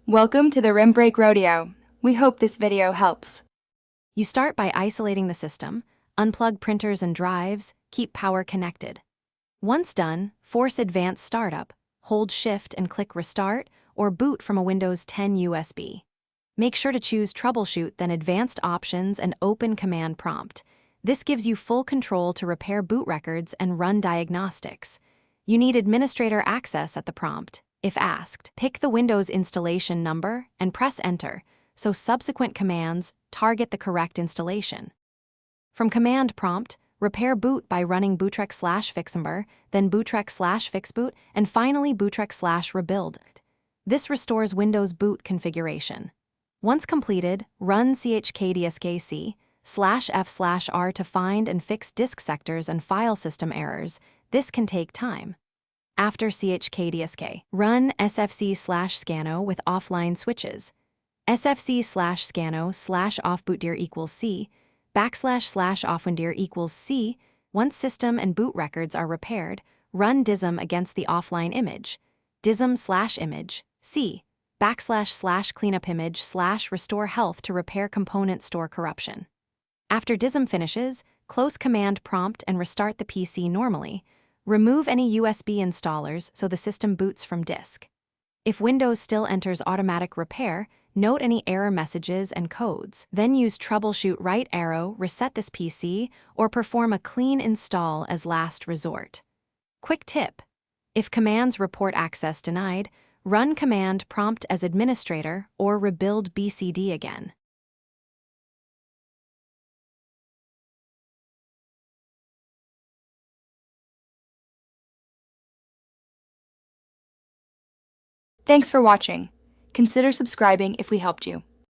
Welcome to the Rim Break Rodeo. We hope this video helps. You start by isolating the system, unplug printers and drives, keep power connected. Once done, force Advanced Startup, hold Shift and click Restart, or boot from a Windows 10 USB. Make sure to choose Troubleshoot, then Advanced Options and Open Command Prompt. This gives you full control to repair boot records and run diagnostics. You need administrator access at the prompt. If asked, pick the Windows installation number and press Enter, so subsequent commands target the correct installation. From Command Prompt, repair boot by running bootrec/fixember, then bootrec/fixboot, and finally bootrec/rebuild. This restores Windows boot configuration. Once completed, run chkdskc/f/r to find and fix disk sectors and file system errors. This can take time. After chkdsk, run sfc/scanno with offline switches. sfc/scanno/offbootdir equals C, //offwindir equals C. Once system and boot records are repaired, run dism against the offline image. dism/image, C, //cleanupimage/restore health to repair component store corruption. After dism finishes, close Command Prompt and restart the PC normally. Remove any USB installers so the system boots from disk. If Windows still enters automatic repair, note any error messages and codes. Then use Troubleshoot right arrow, reset this PC, or perform a clean install as last resort. Quick tip: if commands report access denied, run Command Prompt as administrator or rebuild BCD again. Thanks for watching. Consider subscribing if we helped you.